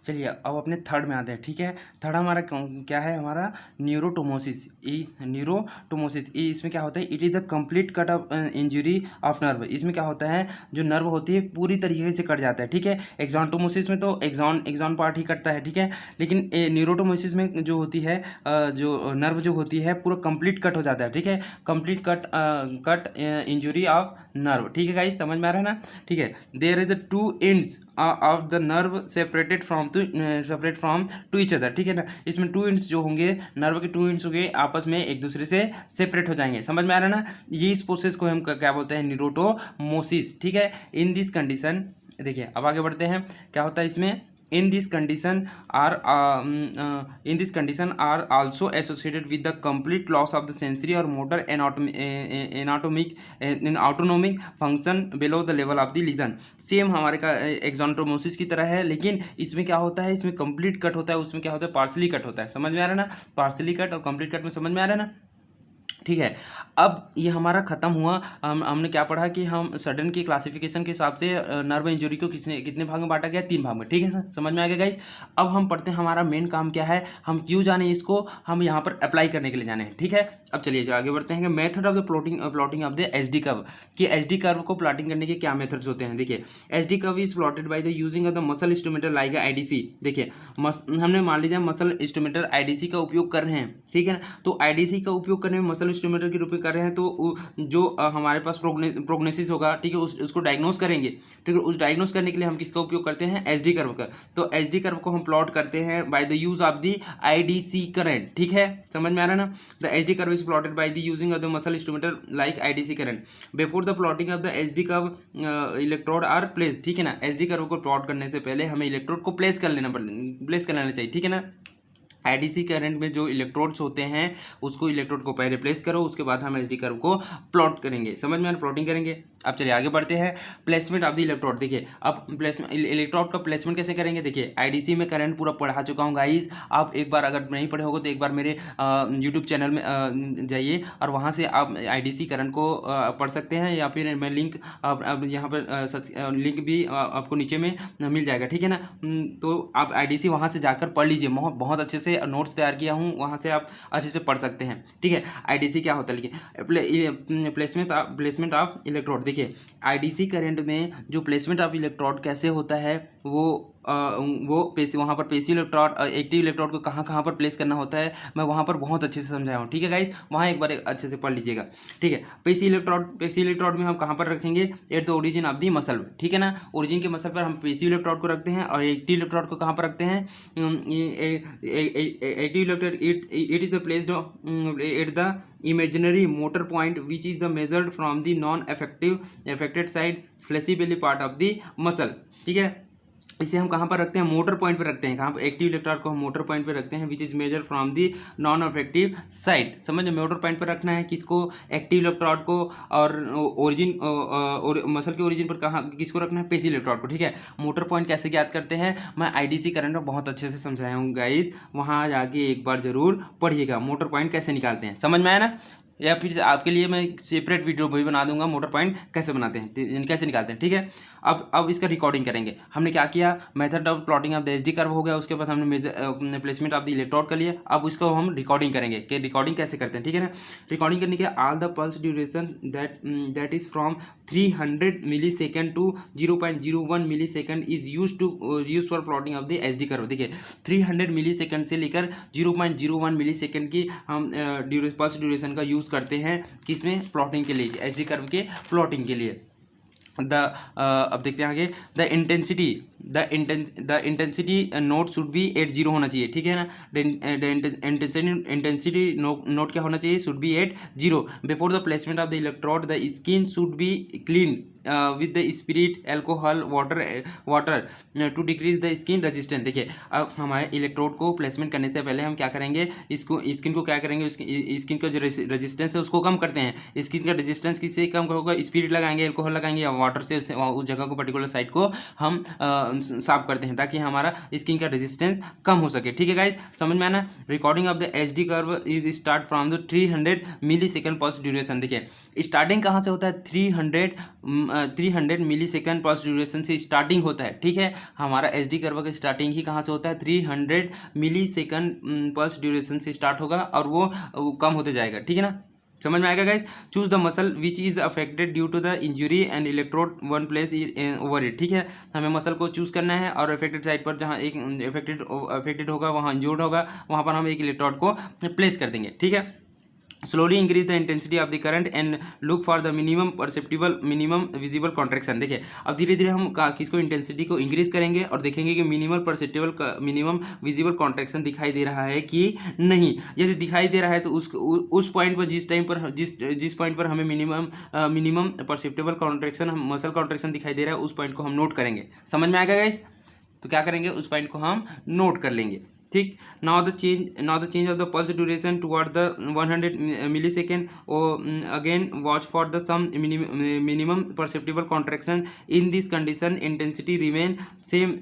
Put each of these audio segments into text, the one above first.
चलिए अब अपने थर्ड में आते हैं, ठीक है। थर्ड हमारा क्या है, हमारा न्यूरोटोमोसिस। न्यूरोटोमोसिस इसमें क्या होता है, it is the complete cut off injury of nerve. इसमें क्या होता है, जो नर्व होती है पूरी तरीके से कट जाता है, ठीक है। एक्सॉनटोमोसिस में तो एक्सॉन पार्ट ही कटता है, ठीक है। लेकिन न्यूरोटोमोसिस में जो होती है जो नर्व जो होती है पूरा कंप्लीट कट हो जाता है, ठीक है। Complete cut injury of nerve, ठीक है गाइस, समझ में आ रहा है ना, ठीक है। There is the two ends of the nerve separate from to each other, ठीक है ना। इसमें टू एंड्स जो होंगे, नर्व के टू एंड्स होंगे, आपस में एक दूसरे से सेपरेट हो जाएंगे, समझ में आ रहा है ना। ये इस प्रोसेस को हम क्या बोलते हैं, न्यूरोटोमोसिस, ठीक है। इन दिस कंडीशन, देखिए अब आगे बढ़ते हैं, क्या होता है इसमें, in this condition are also associated with the complete loss of the sensory or motor autonomic function below the level of the lesion। Same हमारे का एक्सॉनटोमोसिस की तरह है, लेकिन इसमें क्या होता है, इसमें कंप्लीट कट होता है, उसमें क्या होता है, पार्सली कट होता है, समझ में आ रहा है ना। पार्सली कट और कंप्लीट कट में समझ में आ रहा है ना, ठीक है। अब ये हमारा ख़त्म हुआ। हमने क्या पढ़ा कि हम सडन की क्लासिफिकेशन के हिसाब से नर्व इंजरी को कितने भाग में बांटा गया, 3 भाग में, ठीक है सर, समझ में आ गया गाइस। अब हम पढ़ते हैं, हमारा मेन काम क्या है, हम क्यों जाने इसको, हम यहाँ पर अप्लाई करने के लिए जाने हैं, ठीक है। अब चलिए आगे बढ़ते हैं, method of the plotting of the H D curve, कि एच डी कर्व को प्लॉटिंग करने के क्या मेथड्स होते हैं। देखिए H D curve is plotted by the using of the muscle instrumental like IDC. देखिए हमने मान लीजिए मसल इंस्ट्रूमेंटल आईडीसी का उपयोग कर रहे हैं, ठीक है ना। तो आईडीसी का उपयोग करने में मसल इंस्ट्रूमेंटल के रूप में कर रहे हैं, तो जो हमारे पास प्रोग्नोसिस होगा, ठीक है, उसको डायग्नोस करेंगे, ठीक है। उस डायग्नोस करने के लिए हम किसका उपयोग करते हैं, एच डी कर्व का। तो एच डी कर्व को हम प्लॉट करते हैं by the use of the IDC current, ठीक है, समझ में आ रहा है ना। The H D curve is plotted by the using of the muscle instrumental like IDC current before the plotting of the H D curve electrode are place, ठीक है ना। एच डी कर्व को प्लॉट करने से पहले हमें electrode को place कर लेना चाहिए, ठीक है ना। आईडीसी करंट में जो इलेक्ट्रोड्स होते हैं, उसको इलेक्ट्रोड को पहले प्लेस करो, उसके बाद हम एचडी कर्व को प्लॉट करेंगे, समझ में आ रहा, प्लॉटिंग करेंगे। अब चलिए आगे बढ़ते हैं, प्लेसमेंट ऑफ द इलेक्ट्रोड। देखिए अब प्लेसमेंट इलेक्ट्रोड का प्लेसमेंट कैसे करेंगे। देखिए आईडीसी में करंट पूरा पढ़ा चुका हूँ गाइस, आप एक बार अगर नहीं पढ़े होगे तो एक बार मेरे यूट्यूब चैनल में जाइए और वहाँ से आप आईडीसी करंट को पढ़ सकते हैं, या फिर मैं लिंक अब यहाँ पर लिंक भी आपको नीचे में मिल जाएगा, ठीक है ना। तो आप आईडीसी वहाँ से जाकर पढ़ लीजिए, बहुत अच्छे से नोट्स तैयार किया हूँ, वहाँ से आप अच्छे से पढ़ सकते हैं, ठीक है। आईडीसी क्या होता है, लेकिन प्लेसमेंट ऑफ इलेक्ट्रोड। देखिए आईडीसी करंट में जो प्लेसमेंट ऑफ इलेक्ट्रोड कैसे होता है, वो वहाँ पर पेसिव इलेक्ट्रोड और एक्टिव इलेक्ट्रोड को कहाँ पर प्लेस करना होता है, मैं वहाँ पर बहुत अच्छे से समझाया हूँ, ठीक है गाइस, वहाँ एक बार अच्छे से पढ़ लीजिएगा, ठीक है। पेसिव इलेक्ट्रोड में हम कहाँ पर रखेंगे, at the origin of the muscle, ठीक है ना। ओरिजिन के मसल पर हम पेसिव इलेक्ट्रोड को रखते हैं, और एक्टिव इलेक्ट्रोड को कहाँ पर रखते हैं, active electrode it is the placed at the imaginary motor point which is the measured from the affected side fleshy belly part of the muscle, ठीक है। इसे हम कहाँ पर रखते हैं, मोटर पॉइंट पर रखते हैं, कहाँ पर, एक्टिव इलेक्ट्रोड को हम मोटर पॉइंट पर रखते हैं, which is measure from the non affective side. समझ, मोटर पॉइंट पर रखना है किसको, एक्टिव इलेक्ट्रोड को, और ओरिजिन और मसल के ओरिजिन पर कहाँ किसको रखना है, पेसिव इलेक्ट्रोड को, ठीक है। मोटर पॉइंट कैसे ज्ञात करते हैं, मैं आईडीसी करंट में बहुत अच्छे से समझाया हूँ गाइस, वहाँ जाके एक बार जरूर पढ़िएगा, मोटर पॉइंट कैसे निकालते हैं, समझ में आया ना। या फिर आपके लिए मैं सेपरेट वीडियो भी बना दूंगा, मोटर पॉइंट कैसे बनाते हैं, कैसे निकालते हैं, ठीक है। अब इसका रिकॉर्डिंग करेंगे। हमने क्या किया, method of plotting of the HD curve हो गया, उसके बाद हमने प्लेसमेंट ऑफ द इलेक्ट्रोड कर लिया। अब इसको हम रिकॉर्डिंग करेंगे कि रिकॉर्डिंग कैसे करते हैं, ठीक है ना। रिकॉर्डिंग करने के all the pulse duration that is from 300 millisecond to 0.01 millisecond is use for plotting of the HD curve. देखिए 300 मिली सेकेंड से लेकर 0.01 मिली सेकेंड की हम पल्स ड्यूरेशन का यूज़ करते हैं, किसमें, प्लॉटिंग के लिए, एचडी कर्व के प्लॉटिंग के लिए। अब देखते हैं आगे, the intensity note should be 80 होना चाहिए, ठीक है ना। इंटेंसिटी नोट क्या होना चाहिए, should be 80 before the placement of the electrode. The skin should be clean with the spirit alcohol water to decrease the skin resistance. देखिए अब हमारे इलेक्ट्रोड को प्लेसमेंट करने से पहले हम क्या करेंगे, स्किन को क्या करेंगे, स्किन का जो रेजिस्टेंस है उसको कम करते हैं। स्किन का रेजिस्टेंस किससे कम होगा, स्पिरिट लगाएंगे, एल्कोहल लगाएंगे, या वाटर से उस जगह को, पर्टिकुलर साइट को हम साफ करते हैं ताकि हमारा स्किन का रेजिस्टेंस कम हो सके। ठीक है गाइज, समझ में आना। Recording of the HD curve is start from the 300 millisecond pulse duration. देखिए स्टार्टिंग कहाँ से होता है, 300 मिली सेकेंड पल्स ड्यूरेशन से स्टार्टिंग होता है। ठीक है, हमारा एचडी कर्व का स्टार्टिंग ही कहाँ से होता है, 300 मिली सेकेंड पल्स ड्यूरेशन से स्टार्ट होगा और वो कम होते जाएगा। ठीक है ना, समझ में आएगा guys. Choose the muscle which is affected due to the injury and electrode one place over it. ठीक है, हमें मसल को चूज करना है और अफेक्टेड साइड पर जहाँ एक अफेक्टेड होगा, वहाँ इंजोर्ड होगा, वहाँ पर हम एक इलेक्ट्रोड को प्लेस कर देंगे। ठीक है, slowly increase the intensity of the current and look for the minimum perceptible minimum visible contraction. देखिए अब धीरे धीरे हम किसको इंटेंसिटी को इंक्रीज करेंगे और देखेंगे कि minimal perceptible minimum visible contraction दिखाई दे रहा है कि नहीं। यदि दिखाई दे रहा है तो उस पॉइंट पर जिस पॉइंट पर हमें minimum perceptible contraction muscle contraction दिखाई दे रहा है उस पॉइंट को हम नोट करेंगे। समझ में आएगा गाइस, तो क्या करेंगे, उस पॉइंट को हम नोट कर लेंगे। ठीक, now the change of the pulse duration toward the 100 millisecond. Again watch for the some minimum perceptible contraction in this condition intensity remain same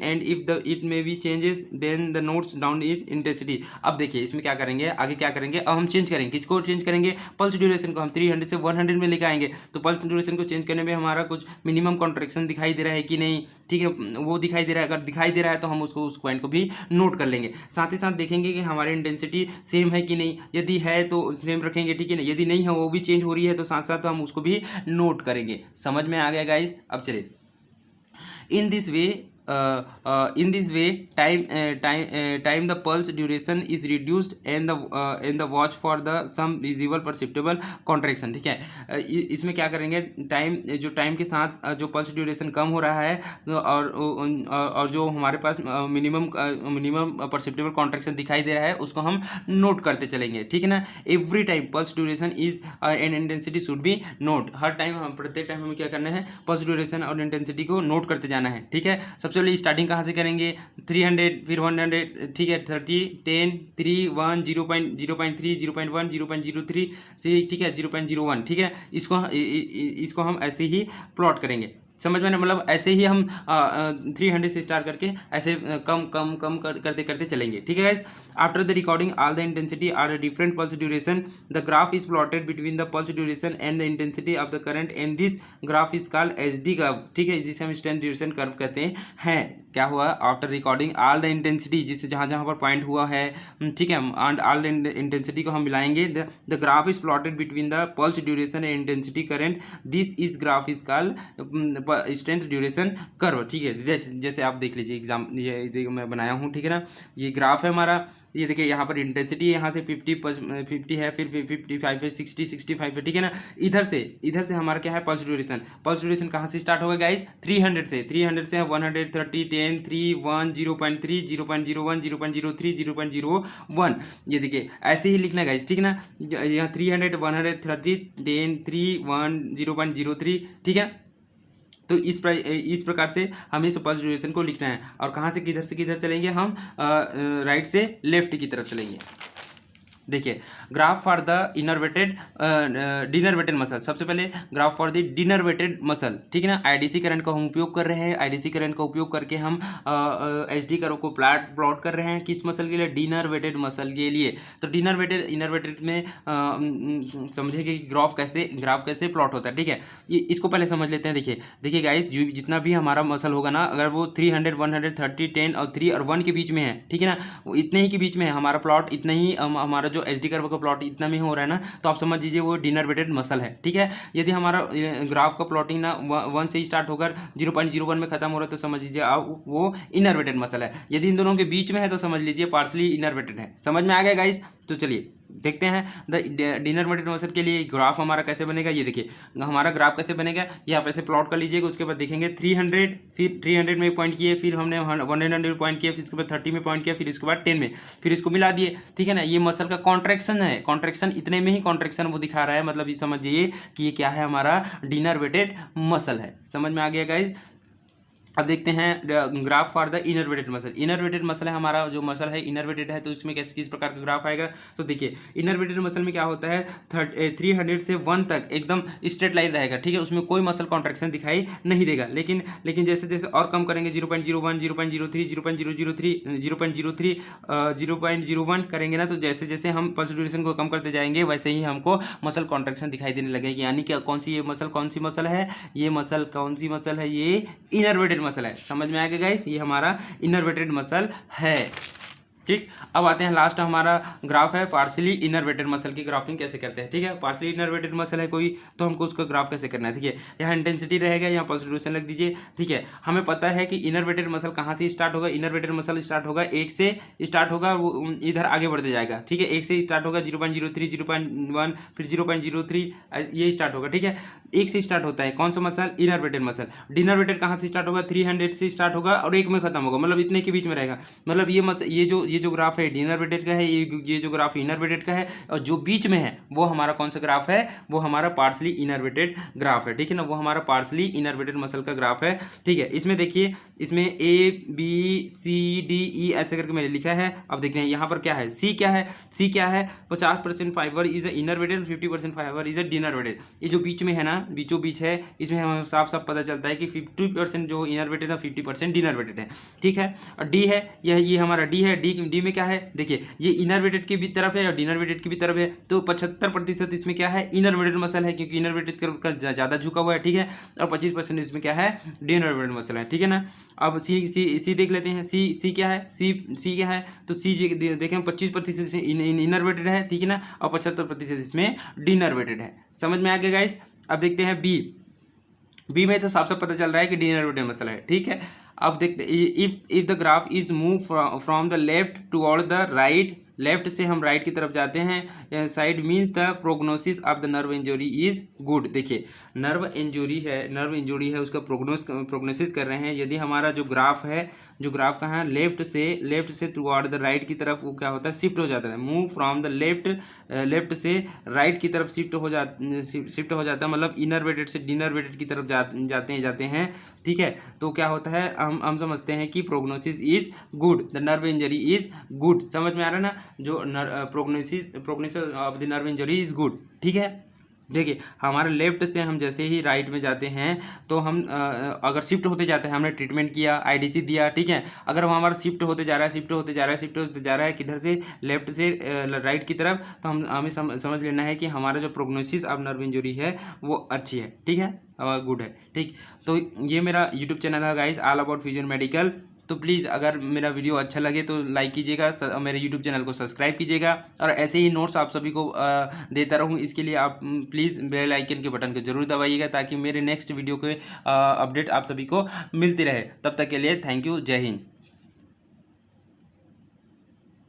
and if the it may be changes then the notes down in intensity. अब देखिए इसमें क्या करेंगे, आगे क्या करेंगे, अब हम चेंज करेंगे, किसको चेंज करेंगे, पल्स ड्यूरेशन को। हम 300 से 100 में लेकर आएंगे तो पल्स ड्यूरेशन को चेंज करने में हमारा कुछ मिनिमम कॉन्ट्रैक्शन दिखाई दे रहा है कि नहीं। ठीक है, वो दिखाई दे रहा है, अगर दिखाई दे रहा है तो हम उसको उस पॉइंट को भी नोट कर लेंगे। साथ ही साथ देखेंगे कि हमारी इंटेंसिटी सेम है कि नहीं, यदि है तो सेम रखेंगे। ठीक है ना, यदि नहीं है वो भी चेंज हो रही है तो साथ साथ हम उसको भी नोट करेंगे। समझ में आ गया गाइस। अब चलिए, in this way time the pulse duration is reduced and the watch for the some visible perceptible contraction। ठीक है, इसमें क्या करेंगे, टाइम के साथ जो पल्स ड्यूरेशन कम हो रहा है और जो हमारे पास मिनिमम परसेप्टिबल कॉन्ट्रैक्शन दिखाई दे रहा है उसको हम नोट करते चलेंगे। ठीक है ना, every time pulse duration is and intensity should be note. Her time हम प्रत्येक टाइम हमें क्या करना है, पल्स ड्यूरेशन और इंटेंसिटी को नोट करते जाना है। ठीक है, सबसे पहले स्टार्टिंग कहाँ से करेंगे, 300 फिर 100। ठीक है, 30 10 3 1 0.3 0.1 0.03 ठीक है 0.01। ठीक है, इसको हम ऐसे ही प्लॉट करेंगे। समझ में ना, मतलब ऐसे ही हम 300 से स्टार्ट करके ऐसे कम करते करते चलेंगे। ठीक है guys, after the recording all the intensity are different pulse duration the graph is plotted between the pulse duration and the intensity of the current and this graph is called HD curve. ठीक है, जिसे हम strength duration curve कहते हैं। क्या हुआ, after recording all the intensity, जिससे जहाँ जहाँ पर पॉइंट हुआ है, ठीक है, एंड ऑल द इंटेंसिटी को हम मिलाएंगे। The graph is plotted between the pulse duration and intensity current, this is graph is called strength duration curve. ठीक है, जैसे आप देख लीजिए एग्जाम, ये मैं बनाया हूँ। ठीक है ना, ये ग्राफ है हमारा, ये देखिए यहाँ पर इंटेंसिटी यहाँ से 50 है, फिर 55 है, 60 65 है। ठीक है ना, इधर से हमारा क्या है, पल्स ड्यूरेशन कहाँ से स्टार्ट होगा गाइस, 300 से 130 10 3 1 0.3 0.01 0.03 0.01। ये देखिए ऐसे ही लिखना गाइस। ठीक है ना, यहाँ 300 130 10 3 1 0.03। ठीक है, तो इस प्रकार से हमें इस पल्स ड्यूरेशन को लिखना है। और कहाँ से किधर चलेंगे हम, राइट से लेफ्ट की तरफ चलेंगे। देखिए ग्राफ फॉर द डिनरवेटेड मसल। सबसे पहले ग्राफ फॉर द डिनरवेटेड मसल। ठीक है ना, आईडीसी करंट का हम उपयोग कर रहे हैं। आईडीसी करंट का उपयोग करके हम एचडी कर्व को प्लॉट कर रहे हैं। किस मसल के लिए, डिनरवेटेड मसल के लिए। तो इनरवेटेड में समझेंगे कि ग्राफ कैसे प्लॉट होता है। ठीक है, ये इसको पहले समझ लेते हैं। देखिए गाइस, जितना भी हमारा मसल होगा ना, अगर वो 300 130 10 और 3 और 1 के बीच में है, ठीक है ना, वो इतने ही के बीच में है हमारा प्लॉट, इतना ही हमारा जो एचडी कर्व का प्लॉट इतना में हो रहा है ना, तो आप समझ लीजिए वो डिनरवेटेड मसल है। ठीक है, यदि हमारा ग्राफ का प्लॉटिंग ना 1 से ही स्टार्ट होकर 0.01 में खत्म हो रहा है तो समझ लीजिए आप वो इनरवेटेड मसल है। यदि इन दोनों के बीच में है तो समझ लीजिए पार्सली इनरवेटेड है। समझ में आ गया गाइस। तो चलिए देखते हैं द डिनरवेटेड मसल के लिए ग्राफ हमारा कैसे बनेगा। ये देखिए हमारा ग्राफ कैसे बनेगा, ये आप ऐसे प्लॉट कर लीजिएगा। उसके बाद देखेंगे 300, फिर 300 में पॉइंट किए, फिर हमने 100 पॉइंट किया, फिर उसके बाद 30 में पॉइंट किया, फिर इसके बाद 10 में, फिर इसको मिला दिए। ठीक है ना, ये मसल का कॉन्ट्रैक्शन है। कॉन्ट्रैक्शन इतने में ही कॉन्ट्रैक्शन वो दिखा रहा है, मतलब ये समझिए कि ये क्या है, हमारा डिनरवेटेड मसल है। समझ में आ गया गाइज। अब देखते हैं graph for the innervated muscle. Innervated muscle है हमारा, जो मसल है इनरवेटेड है, तो इसमें किस प्रकार का ग्राफ आएगा। तो देखिए इनरवेटेड मसल में क्या होता है 300 से 1 तक एकदम स्ट्रेट लाइन रहेगा, ठीक है, उसमें कोई मसल कॉन्ट्रैक्शन दिखाई नहीं देगा। लेकिन जैसे जैसे और कम करेंगे 0.01 0.03 0.003 0.03 0.01 करेंगे ना, तो जैसे जैसे हम पल्स ड्यूरेशन को कम करते जाएंगे वैसे ही हमको मसल कॉन्ट्रैक्शन दिखाई देने लगेगी। यानी कि कौन सी मसल है, ये मसल कौन सी मसल है, ये इनरवेटेड मसल है। समझ में आ गया गाइस, ये हमारा इनरवेटेड मसल है। ठीक, अब आते हैं लास्ट हमारा ग्राफ है पार्शियली इनरवेटेड मसल की ग्राफिंग कैसे करते हैं। ठीक है, पार्शियली इनरवेटेड मसल है कोई, तो हमको उसका ग्राफ कैसे करना है। ठीक है, यहाँ इंटेंसिटी रहेगा, यहाँ पल्स ड्यूरेशन लग दीजिए। ठीक है, हमें पता है कि इनरवेटेड मसल कहाँ से स्टार्ट होगा। इनरवेटेड मसल स्टार्ट होगा 1 से स्टार्ट होगा, वो इधर आगे बढ़ते जाएगा। ठीक है, 1 से स्टार्ट होगा 0.03 0.1 फिर 0.03 ये स्टार्ट होगा। ठीक है, 1 से स्टार्ट होता है कौन सा मसल, इनरवेटेड मसल। डिनरवेटेड कहाँ से स्टार्ट होगा, 300 से स्टार्ट होगा और 1 में खत्म होगा, मतलब इतने के बीच में रहेगा। मतलब ये जो ग्राफ है डिनरवेटेड का है, ये जो ग्राफ इनरवेटेड का है, और जो बीच में है वो हमारा कौन सा ग्राफ है, वो हमारा पार्शियली इनरवेटेड ग्राफ है। ठीक है ना, वो हमारा पार्शियली इनरवेटेड मसल का ग्राफ है। ठीक है, इसमें देखिए, इसमें ABCDE ऐसे करके मैंने लिखा है। अब देखते हैं यहाँ पर क्या है, सी क्या है। 50% fibre is innervated, 50% fibre is डिनरवेटेड। ये जो बीच में है ना, बीचों बीच है, इसमें हमें साफ साफ पता चलता है कि 50% जो इनरवेटेड है, 50% डिनरवेटेड है। ठीक है, और डी है, ये हमारा डी है। डी में क्या है, देखिए ये इनरवेटेड की भी तरफ है और डिनरवेटेड की भी तरफ है, तो 75% इसमें क्या है, इनरवेटेड मसल है, क्योंकि इनरवेटेड का ज़्यादा झुका हुआ है। ठीक है, और 25% इसमें क्या है, डिनरवेटेड मसल है। ठीक है ना, अब सी देख लेते हैं। सी क्या है, सी क्या है, तो सी देखें 25% इनरवेटेड है। ठीक है ना, और 75% इसमें डिनरवेटेड है। समझ में आ गया गाइस। अब देखते हैं बी में तो साफ साफ पता चल रहा है कि डिनरवेटेड मसल है। ठीक है, अब देखते if the graph is move from the left toward the right, left से हम राइट की तरफ जाते हैं, side means the prognosis of the nerve injury is good. देखिए नर्व इंजरी है उसका प्रोग्नोसिस कर रहे हैं। यदि हमारा जो ग्राफ कहाँ है, लेफ्ट से टुवर्ड द राइट की तरफ, वो क्या होता है, शिफ्ट हो जाता है। मूव फ्रॉम द लेफ्ट से राइट की तरफ शिफ्ट हो जाता है, मतलब इनरवेटेड से डिनरवेटेड की तरफ जाते हैं। ठीक है, तो क्या होता है, हम समझते हैं कि prognosis is good, the nerve injury is good. समझ में आ रहा है ना, जो prognosis of the nerve injury is good. ठीक है, देखिए हमारे लेफ्ट से हम जैसे ही राइट में जाते हैं, तो हम अगर शिफ्ट होते जाते हैं, हमने ट्रीटमेंट किया, आईडीसी दिया। ठीक है, अगर वो हमारा शिफ्ट होते जा रहा है किधर से, लेफ्ट से राइट की तरफ, तो हमें समझ लेना है कि हमारा जो प्रोग्नोसिस ऑफ नर्व इंजरी है वो अच्छी है। ठीक है, गुड है। ठीक, तो ये मेरा यूट्यूब चैनल है guys, all about physio medical. तो प्लीज़ अगर मेरा वीडियो अच्छा लगे तो लाइक कीजिएगा, मेरे यूट्यूब चैनल को सब्सक्राइब कीजिएगा, और ऐसे ही नोट्स आप सभी को देता रहूँ, इसके लिए आप प्लीज़ बेल आइकन के बटन को जरूर दबाइएगा, ताकि मेरे नेक्स्ट वीडियो के अपडेट आप सभी को मिलती रहे। तब तक के लिए थैंक यू, जय हिंद।